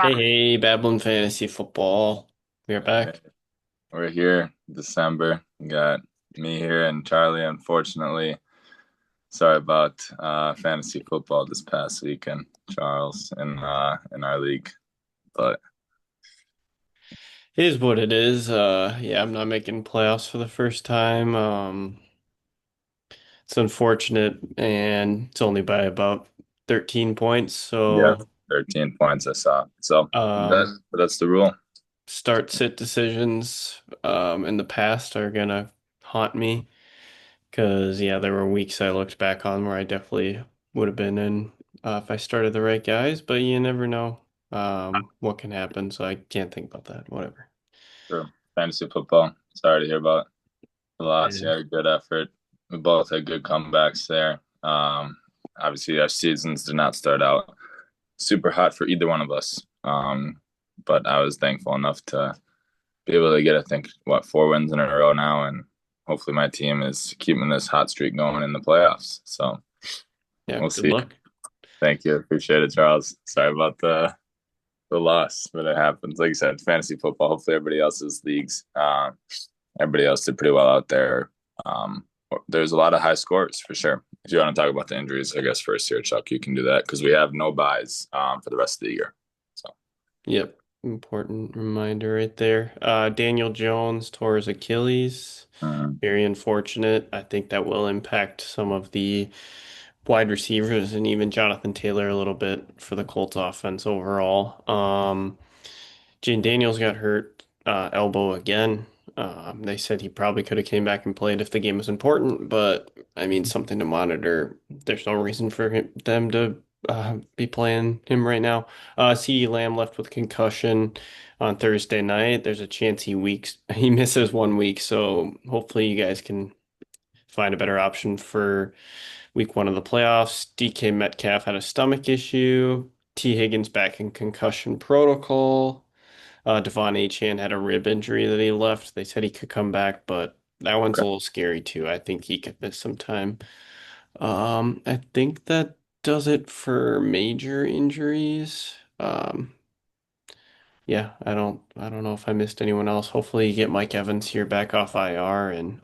Hey, hey, Babylon Fantasy Football. We are Hey, back. we're here, December. We got me here and Charlie. Unfortunately, sorry about fantasy football this past weekend, Charles, in our league. But It is what it is. Yeah, I'm not making playoffs for the first time. It's unfortunate, and it's only by about 13 points. yeah, So, 13 points I saw. So um, that's the rule. start sit decisions, in the past are gonna haunt me because, yeah, there were weeks I looked back on where I definitely would have been in, if I started the right guys, but you never know, what can happen. So I can't think about that. Whatever. True. Fantasy football. Sorry to hear about the loss. You Yeah. had a good effort. We both had good comebacks there. Obviously, our seasons did not start out super hot for either one of us. But I was thankful enough to be able to get, I think, what, 4 wins in a row now, and hopefully my team is keeping this hot streak going in the playoffs. So Yeah, we'll good see. luck. Thank you, appreciate it, Charles. Sorry about the loss, but it happens. Like you said, fantasy football. Hopefully, everybody else's leagues, everybody else did pretty well out there. Um, there's a lot of high scores for sure. If you want to talk about the injuries, I guess first here, Chuck, you can do that because we have no buys for the rest of the year. So Yep. Important reminder right there. Daniel Jones tore his Achilles. mm, Very unfortunate. I think that will impact some of the wide receivers and even Jonathan Taylor a little bit for the Colts offense overall. Jane Daniels got hurt, elbow again. They said he probably could have came back and played if the game was important, but I mean, something to monitor. There's no reason for them to be playing him right now. CeeDee Lamb left with concussion on Thursday night. There's a chance he misses 1 week, so hopefully you guys can find a better option for week one of the playoffs. DK Metcalf had a stomach issue. T. Higgins back in concussion protocol. Devon Achane had a rib injury that he left. They said he could come back, but that one's a okay. little scary too. I think he could miss some time. I think that does it for major injuries. Yeah, I don't know if I missed anyone else. Hopefully you get Mike Evans here back off IR and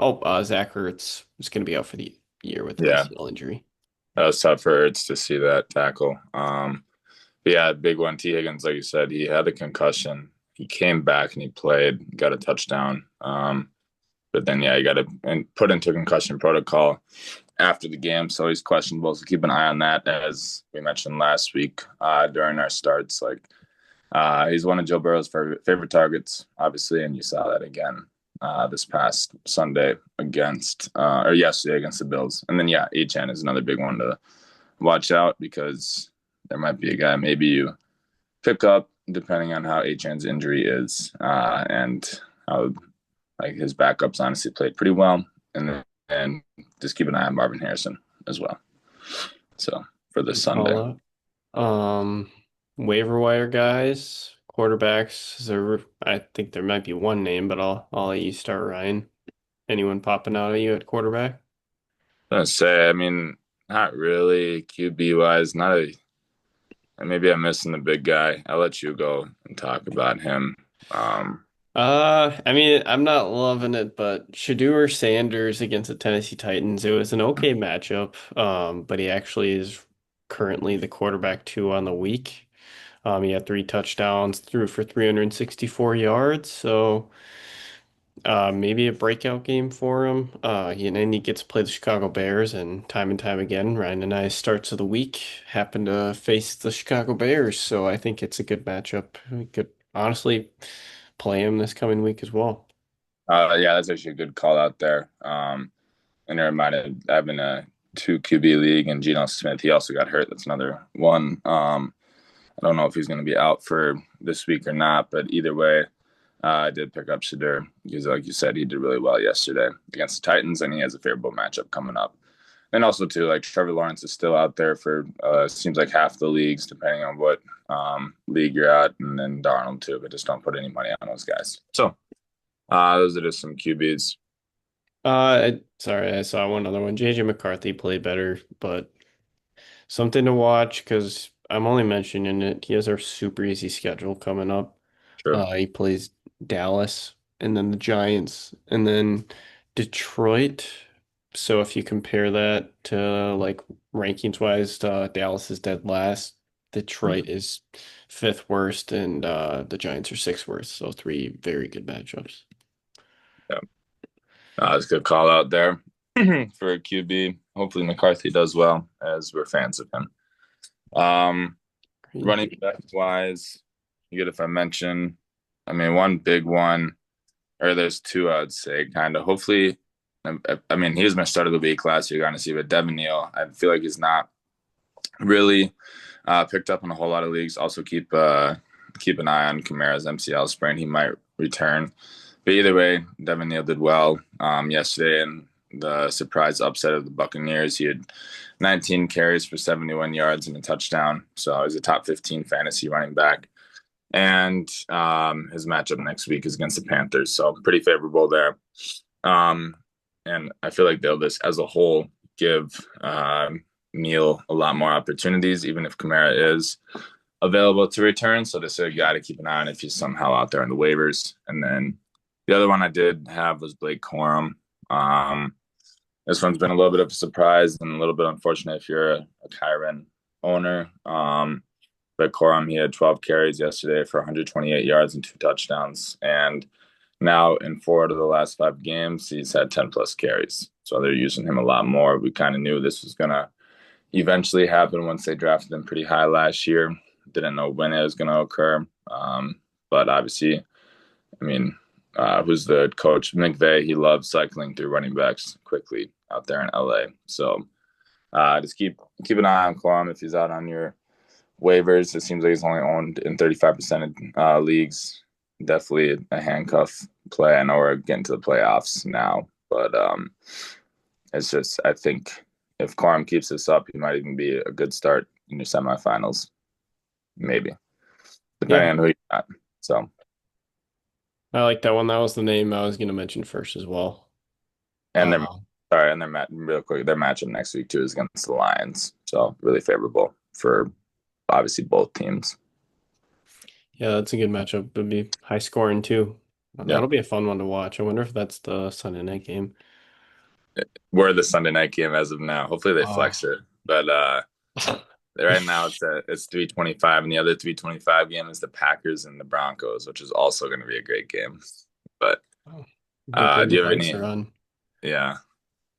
Zach Ertz is going to be out for the year with Yeah, ACL injury. that was tough for Ertz to see that tackle. But yeah, big one. T. Higgins, like you said, he had a concussion. He came back and he played, got a touchdown. But then, yeah, he got put into concussion protocol after the game. So he's questionable. So keep an eye on that. As we mentioned last week during our starts, like he's one of Joe Burrow's favorite targets, obviously. And you saw that again this past Sunday or yesterday against the Bills. And then, yeah, HN is another big one to watch out because there might be a guy maybe you pick up depending on how HN's injury is and how like his backups honestly played pretty well, and just keep an eye on Marvin Harrison as well. So for this Good Sunday, call out. Waiver wire guys, quarterbacks. I think there might be one name, but I'll let you start, Ryan. Anyone popping out at you at quarterback? I'm gonna say, I mean, not really QB wise, not a. Maybe I'm missing the big guy. I'll let you go and talk about him. Um, I mean, I'm not loving it, but Shadeur Sanders against the Tennessee Titans, it was an okay matchup. But he actually is currently the quarterback two on the week. He had 3 touchdowns, threw for 364 yards, so maybe a breakout game for him. And then he gets to play the Chicago Bears, and time again, Ryan and I starts of the week happen to face the Chicago Bears, so I think it's a good matchup. We could honestly play him this coming week as well. yeah, that's actually a good call out there. And it reminded I've been a two QB league, and Geno Smith, he also got hurt. That's another one. I don't know if he's going to be out for this week or not, but either way, I did pick up Shadur because, like you said, he did really well yesterday against the Titans, and he has a favorable matchup coming up. And also, too, like Trevor Lawrence is still out there for seems like half the leagues, depending on what league you're at, and then Darnold too. But just don't put any money on those guys. So those are just some QBs. Sorry, I saw one other one. JJ McCarthy played better, but something to watch because I'm only mentioning it. He has our super easy schedule coming up. True. He plays Dallas and then the Giants and then Detroit. So if you compare that to like rankings wise, Dallas is dead last. Detroit Mhm. is fifth worst, and the Giants are sixth worst. So three very good matchups. Yeah. It's a good call out there for a QB. Hopefully McCarthy does well, as we're fans of him. Um, Great. Running back wise, you good if I mention, I mean, one big one, or there's two, I'd say, kind of. Hopefully, I mean, he was my start of the week last year, going to see, but Devin Neal, I feel like he's not really picked up in a whole lot of leagues. Also, keep an eye on Kamara's MCL sprain. He might return. But either way, Devin Neal did well yesterday, and the surprise upset of the Buccaneers. He had 19 carries for 71 yards and a touchdown. So he was a top 15 fantasy running back. And his matchup next week is against the Panthers. So pretty favorable there. Um, and I feel like they'll just, as a whole, give Neal a lot more opportunities, even if Kamara is available to return. So this is a guy to keep an eye on if he's somehow out there in the waivers. And then the other one I did have was Blake Corum. Um, this one's been a little bit of a surprise and a little bit unfortunate if you're a Kyren owner. But Corum, he had 12 carries yesterday for 128 yards and two touchdowns. And now in four out of the last five games, he's had 10 plus carries. So they're using him a lot more. We kind of knew this was going to eventually happen once they drafted him pretty high last year. Didn't know when it was going to occur. But obviously, I mean, who's the coach? McVay, he loves cycling through running backs quickly out there in LA. So just keep an eye on Quam if he's out on your waivers. It seems like he's only owned in 35% of leagues. Definitely a handcuff play. I know we're getting to the playoffs now, but it's just I think if Quam keeps this up, he might even be a good start in your semifinals, maybe depending Yeah, on who you got. So I like that one. That was the name I was going to mention first as well. and they're Uh, sorry, and real quick, their matchup next week too is against the Lions. So really favorable for obviously both teams. yeah, that's a good matchup. It'll be high scoring too. Yeah. That'll be a fun one to watch. I wonder if that's the Sunday night game. We're the Sunday night game as of now. Hopefully they Oh. flex it. But right now it's 325, and the other 325 game is the Packers and the Broncos, which is also going to be a great game. But Both of do the you have nights any are on. yeah,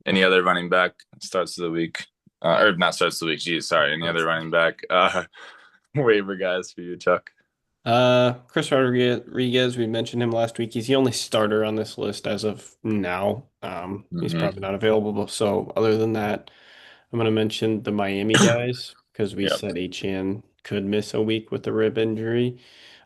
any other running back starts of the week? Or not starts of the week, geez, sorry. Any other running back waiver guys for you, Chuck? Chris Rodriguez, we mentioned him last week. He's the only starter on this list as of now. He's Mm-hmm. probably not available. So other than that, I'm going to mention the Miami guys because we Yep. said Achan could miss a week with a rib injury.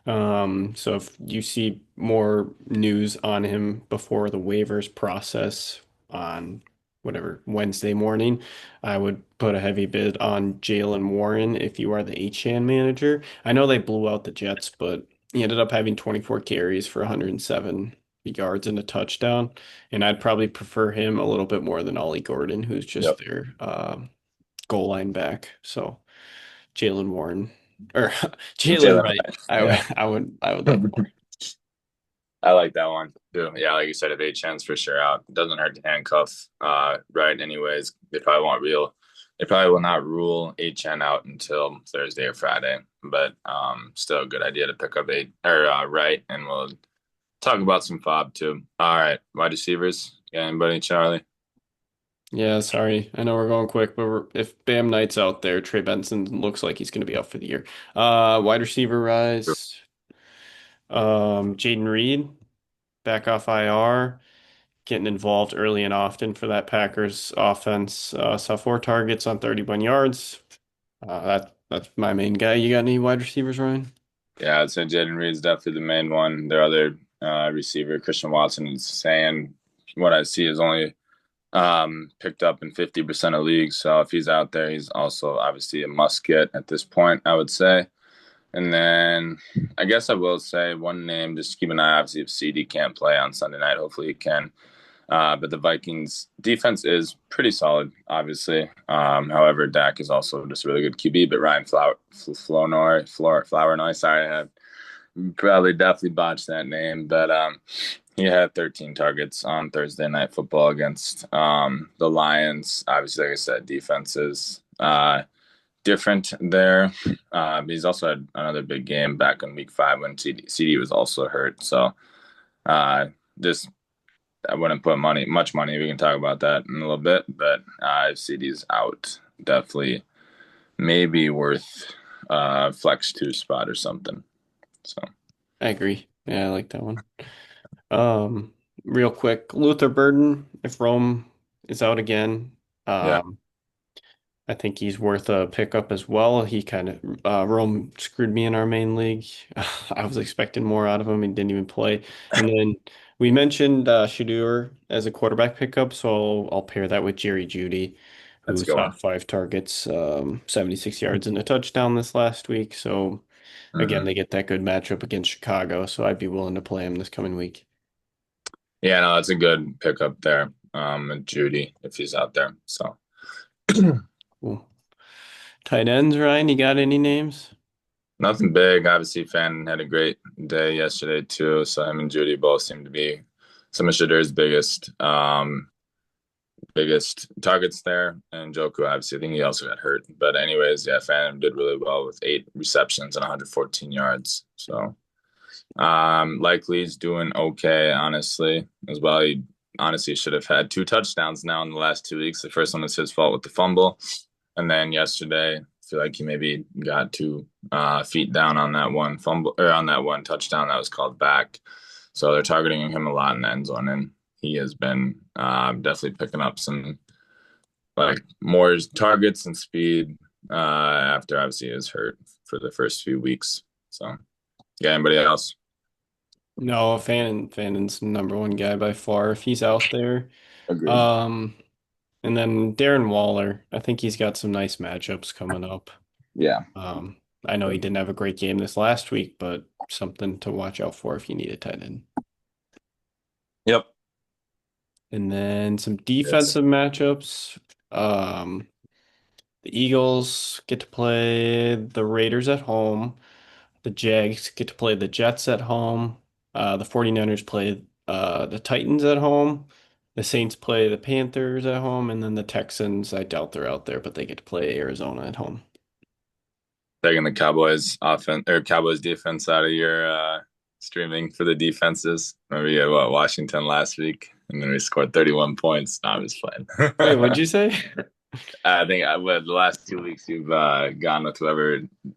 So if you see more news on him before the waivers process on whatever Wednesday morning, I would put a heavy bid on Jalen Warren if you are the Achan manager. I know they blew out the Jets, but he ended up having 24 carries for 107 yards and a touchdown. And I'd probably prefer him a little bit more than Ollie Gordon, who's just Yep. their goal line back. So Jalen Warren or Jalen Jalen Wright. Hurts. I would Yeah. I would like more. I like that one too. Yeah, like you said, if Achan's for sure out, it doesn't hurt to handcuff. Right. Anyways, they probably will not rule Achan out until Thursday or Friday. But still a good idea to pick up eight or right, and we'll talk about some fob too. All right, wide receivers. Got anybody, Charlie? Yeah, sorry. I know we're going quick, but if Bam Knight's out there, Trey Benson looks like he's going to be out for the year. Wide receiver rise. Jaden Reed back off IR, getting involved early and often for that Packers offense. Saw four targets on 31 yards. That's my main guy. You got any wide receivers, Ryan? Yeah, I'd say Jaden Reed's definitely the main one. Their other receiver, Christian Watson, is saying what I see is only picked up in 50% of leagues. So if he's out there, he's also obviously a must get at this point, I would say. And then I guess I will say one name, just keep an eye, obviously, if CD can't play on Sunday night. Hopefully he can. But the Vikings defense is pretty solid, obviously. However, Dak is also just a really good QB. But Ryan Flournoy, sorry, I probably definitely botched that name, but he had 13 targets on Thursday Night Football against the Lions. Obviously, like I said, defense is different there. He's also had another big game back in Week 5 when CD was also hurt. So uh, this I wouldn't put much money. We can talk about that in a little bit, but if CD's out, definitely maybe worth flex two spot or something. So I agree. Yeah, I like that one. Um, Real quick, Luther Burden, if Rome is out again, yeah, um, I think he's worth a pickup as well. He kind of Rome screwed me in our main league. I was expecting more out of him. He didn't even play. And then we mentioned Shadur as a quarterback pickup, so I'll pair that with Jerry Judy, that's who a good saw one. 5 targets, 76 yards and a touchdown this last week. So again, Hmm. they get that good matchup against Chicago, so I'd be willing to play him this coming week. Yeah, no, that's a good pickup there. With Judy if he's out there. So Cool. Tight ends, Ryan, you got any names? nothing big. Obviously, Fan had a great day yesterday too. So him and Judy both seem to be some of Shadur's biggest targets there. And Joku, obviously, I think he also got hurt. But anyways, yeah, Fan did really well with 8 receptions and 114 yards. So likely he's doing okay, honestly, as well. He honestly should have had 2 touchdowns now in the last 2 weeks. The first one was his fault with the fumble. And then yesterday, I feel like he maybe got 2 feet down on that one fumble or on that one touchdown that was called back. So they're targeting him a lot in the end zone, and he has been definitely picking up some like more targets and speed after obviously he was hurt for the first few weeks. So, yeah, anybody else? No, Fannon's the number one guy by far if he's out there. Agreed. Um, and then Darren Waller, I think he's got some nice matchups coming up. Yeah. I know he didn't have a great game this last week, but something to watch out for if you need a tight end. Yep. And then some Yes. defensive matchups. Um, the Eagles get to play the Raiders at home. The Jags get to play the Jets at home. The 49ers play the Titans at home. The Saints play the Panthers at home. And then the Texans, I doubt they're out there, but they get to play Arizona at home. Taking the Cowboys offense or Cowboys defense out of your streaming for the defenses. Remember you had what Washington last week, and then we scored 31 points. No, I was playing. Wait, what'd you say? I think the last 2 weeks you've gone with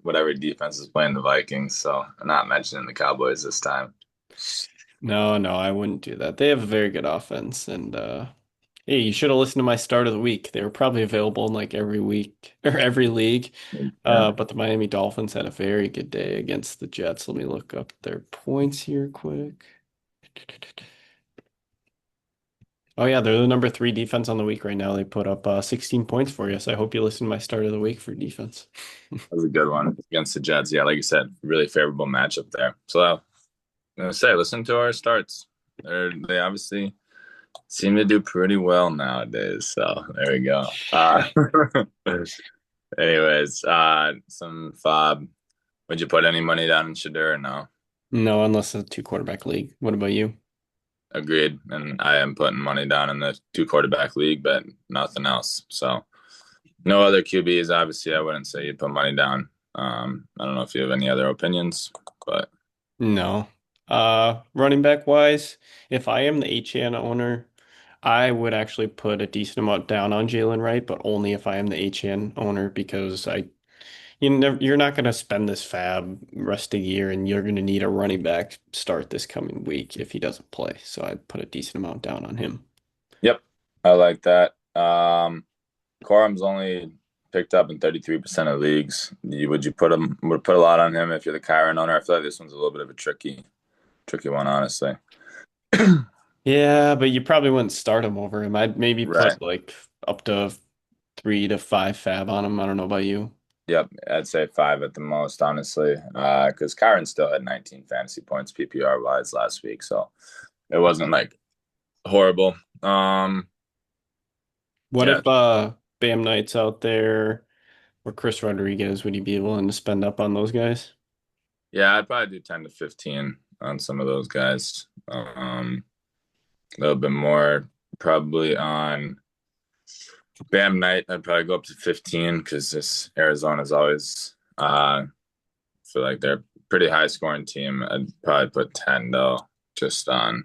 whatever defense is playing the Vikings. So I'm not mentioning the Cowboys this time. No, no, I wouldn't do that. They have a very good offense, and hey, you should have listened to my start of the week. They were probably available in like every week or every league. Yeah, But the Miami Dolphins had a very good day against the Jets. Let me look up their points here quick. Oh yeah, they're the number 3 defense on the week right now. They put up 16 points for you. So I hope you listen to my start of the week for defense. that was a good one against the Jets. Yeah, like you said, really favorable matchup there. So I'm gonna say, listen to our starts. They obviously seem to do pretty well nowadays. So there we go. Anyways, some fob. Would you put any money down in Shadur or no? No, unless it's a 2 quarterback league. What about you? Agreed. And I am putting money down in the 2 quarterback league, but nothing else. So no other QBs. Obviously, I wouldn't say you put money down. I don't know if you have any other opinions, but No. Running back wise, if I am the HN owner, I would actually put a decent amount down on Jalen Wright, but only if I am the HN owner because you're not going to spend this fab rest of the year and you're going to need a running back start this coming week if he doesn't play. So I'd put a decent amount down on him. yep, I like that. Corum's only picked up in 33% of leagues. Would you put a lot on him if you're the Kyron owner? I feel like this one's a little bit of a tricky one, honestly. Yeah, but you probably wouldn't start him over him. I'd maybe Right. put like up to 3 to 5 fab on him. I don't know about you. Yep, I'd say 5 at the most, honestly. Because Kyron still had 19 fantasy points PPR wise last week, so it wasn't like horrible. Um, What yeah, if Bam Knight's out there or Chris Rodriguez? Would you be willing to spend up on those guys? yeah, I'd probably do 10 to 15 on some of those guys. A little bit more probably on Bam Knight. I'd probably go up to 15 because this Arizona's always feel like they're a pretty high scoring team. I'd probably put 10 though, just on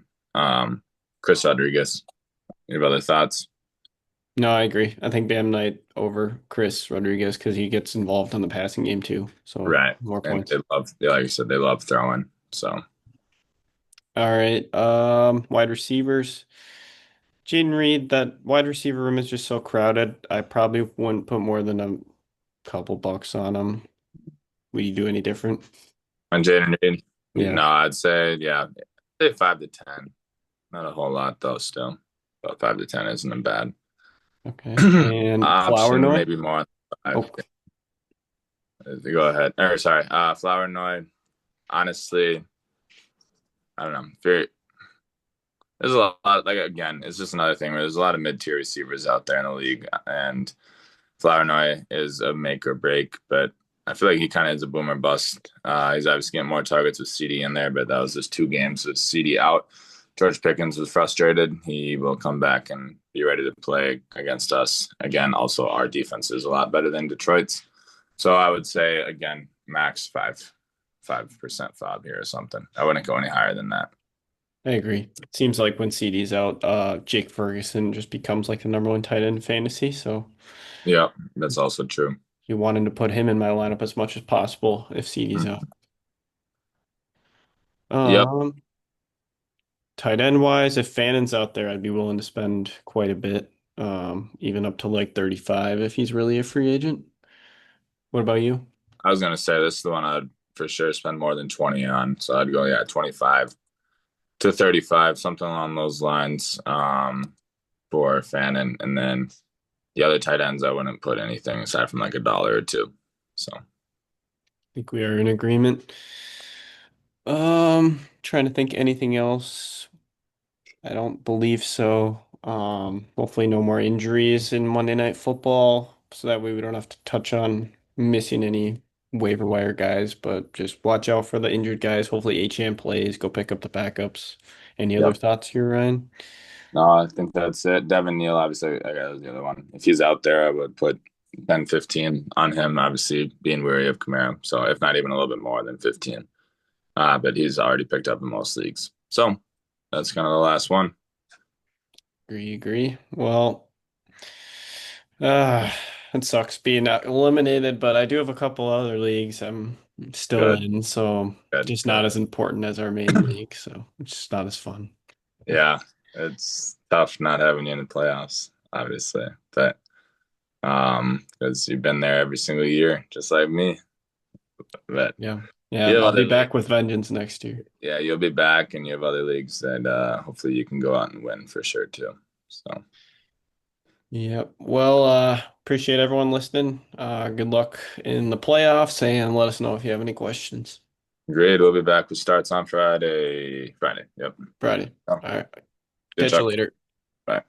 Chris Rodriguez. You have other thoughts? No, I agree. I think Bam Knight over Chris Rodriguez because he gets involved in the passing game too. So Right. more And points. yeah, like I said, they love throwing. So All right. Wide receivers. Jaden Reed, that wide receiver room is just so crowded. I probably wouldn't put more than a couple bucks on him. Would you do any different? on Jaden Reed, Yeah. no, I'd say yeah, say 5 to 10. Not a whole lot though, still. But 5 to 10 isn't bad. Okay. And Option Flournoy? maybe more on 5. Oh, Go ahead. Or sorry, Flower Noy. Honestly, I don't know. There's a lot, like again, it's just another thing where there's a lot of mid-tier receivers out there in the league, and Flower Noy is a make or break, but I feel like he kind of is a boomer bust. He's obviously getting more targets with CD in there, but that was just 2 games with CD out. George Pickens was frustrated. He will come back and be ready to play against us again. Also, our defense is a lot better than Detroit's, so I would say again, max 5% fob here or something. I wouldn't go any higher than that. I agree. Seems like when CD's out, Jake Ferguson just becomes like the number one tight end in fantasy. So Yeah, that's also true. you wanted to put him in my lineup as much as possible if CD's out. Mhm. Yep, Um, Tight end wise, if Fannon's out there, I'd be willing to spend quite a bit, even up to like 35 if he's really a free agent. What about you? I was gonna say this is the one I'd for sure spend more than 20 on. So I'd go, yeah, 25 to 35, something along those lines, for Fannin. And then the other tight ends, I wouldn't put anything aside from like a dollar or two. So Think we are in agreement. Trying to think anything else. I don't believe so. Hopefully no more injuries in Monday Night Football, so that way we don't have to touch on missing any waiver wire guys, but just watch out for the injured guys. Hopefully HM plays, go pick up the backups. Any other yep. thoughts here, Ryan? No, I think that's it. Devin Neal, obviously, I got the other one. If he's out there, I would put 10, 15 on him, obviously being wary of Kamara. So if not even a little bit more than 15. But he's already picked up in most leagues. So that's kind of the last one. Agree. Well, uh, it sucks being not eliminated, but I do have a couple other leagues I'm still Good, in, so good, just not good. as important as our main league, so it's just not as fun. Yeah, it's tough not having you in the playoffs, obviously. But because you've been there every single year, just like me. But Yeah. Yeah, you have I'll other be leagues. back with vengeance next year. Yeah, you'll be back, and you have other leagues that hopefully you can go out and win for sure too. So Yep. Well, appreciate everyone listening. Good luck in the playoffs and let us know if you have any questions. great. We'll be back with starts on Friday. Friday. Yep. Friday. So, All right. good Catch you talk. later. Bye.